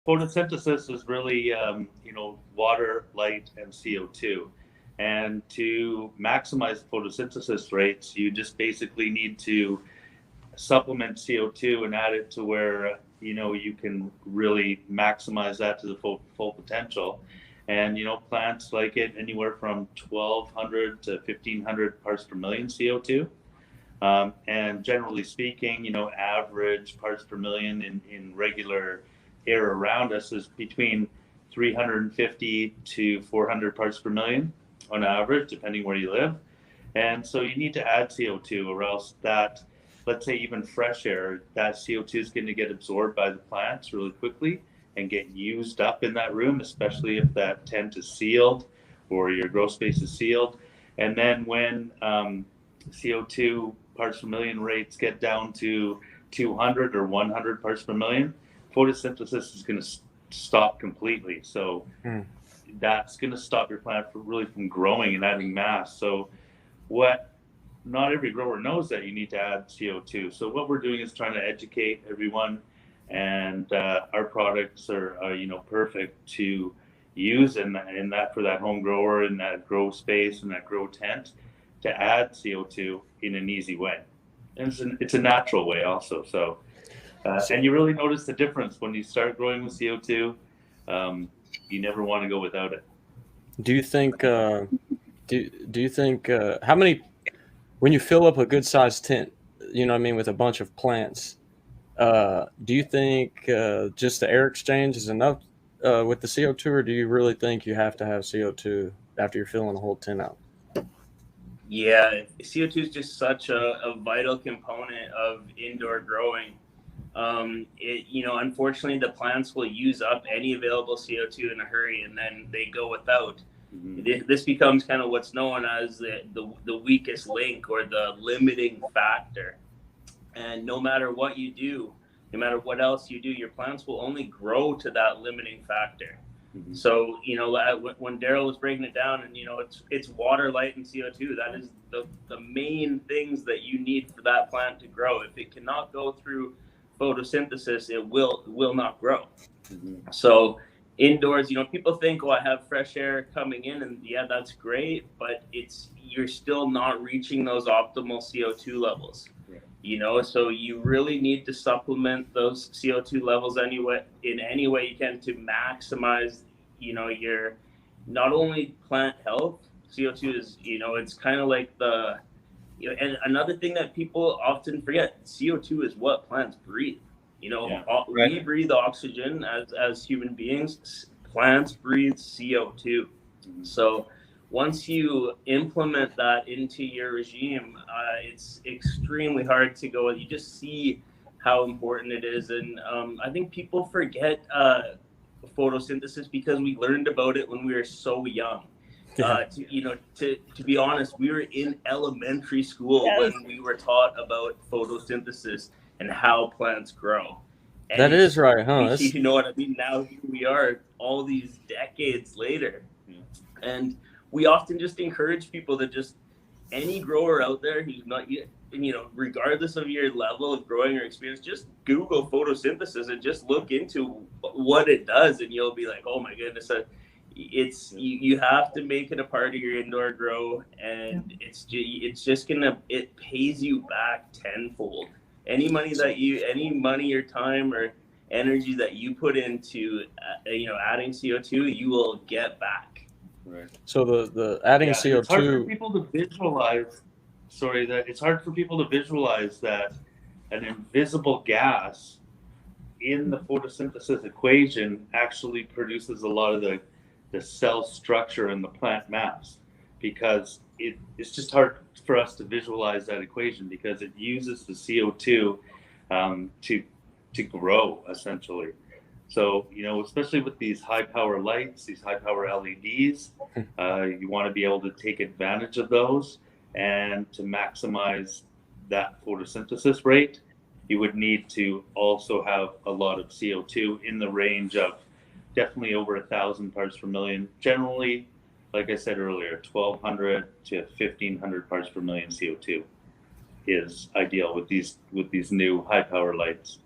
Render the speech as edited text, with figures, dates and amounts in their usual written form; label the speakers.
Speaker 1: photosynthesis is really, water, light, and CO2. And to maximize photosynthesis rates, you just basically need to supplement CO2 and add it to where, you can really maximize that to the full potential. And, plants like it anywhere from 1,200 to 1,500 parts per million CO2. And generally speaking, average parts per million in regular air around us is between 350 to 400 parts per million on average, depending where you live. And so you need to add CO2, or else that, let's say even fresh air, that CO2 is going to get absorbed by the plants really quickly and get used up in that room, especially if that tent is sealed or your grow space is sealed. And then when CO2 parts per million rates get down to 200 or 100 parts per million, photosynthesis is going to stop completely. So that's going to stop your plant from growing and adding mass. So not every grower knows that you need to add CO2. So what we're doing is trying to educate everyone, and our products are perfect to use in that for that home grower in that grow space and that grow tent, to add CO2 in an easy way. And it's a natural way also. So and you really notice the difference when you start growing with CO2. You never want to go without it.
Speaker 2: Do you think do you think how many, when you fill up a good sized tent, with a bunch of plants, do you think just the air exchange is enough with the CO2, or do you really think you have to have CO2 after you're filling the whole tent out?
Speaker 3: Yeah, CO2 is just such a vital component of indoor growing. Unfortunately, the plants will use up any available CO2 in a hurry, and then they go without. Mm-hmm. This becomes kind of what's known as the weakest link, or the limiting factor. And no matter what you do, no matter what else you do, your plants will only grow to that limiting factor. Mm-hmm. So, when Daryl was breaking it down, and, it's water, light, and CO2, that is the main things that you need for that plant to grow. If it cannot go through photosynthesis, it will not grow. Mm-hmm. So indoors, people think, I have fresh air coming in, and yeah, that's great, but you're still not reaching those optimal CO2 levels. Yeah. So you really need to supplement those CO2 levels in any way you can to maximize, your not only plant health. CO2 is, it's kind of like and another thing that people often forget, CO2 is what plants breathe. We breathe oxygen as human beings. Plants breathe CO2. Mm-hmm. So once you implement that into your regime, it's extremely hard to go. You just see how important it is. And I think people forget photosynthesis because we learned about it when we were so young. To be honest, we were in elementary school when we were taught about photosynthesis and how plants grow. And
Speaker 2: that is right, huh?
Speaker 3: You know what I mean? Now here we are all these decades later. Yeah. And we often just encourage people to just, any grower out there who's not yet, regardless of your level of growing or experience, just Google photosynthesis and just look into what it does, and you'll be like, oh my goodness, you have to make it a part of your indoor grow, and it's just it pays you back tenfold. Any money or time or energy that you put into adding CO2, you will get back.
Speaker 1: Right.
Speaker 2: So the adding CO2.
Speaker 1: It's hard for people to visualize. It's hard for people to visualize that an invisible gas in the photosynthesis equation actually produces a lot of the cell structure and the plant mass, because it's just hard for us to visualize that equation, because it uses the CO2 to grow, essentially. So, especially with these high power lights, these high power LEDs, you want to be able to take advantage of those, and to maximize that photosynthesis rate, you would need to also have a lot of CO2 in the range of definitely over 1,000 parts per million. Generally, like I said earlier, 1,200 to 1,500 parts per million CO2 is ideal with these new high power lights.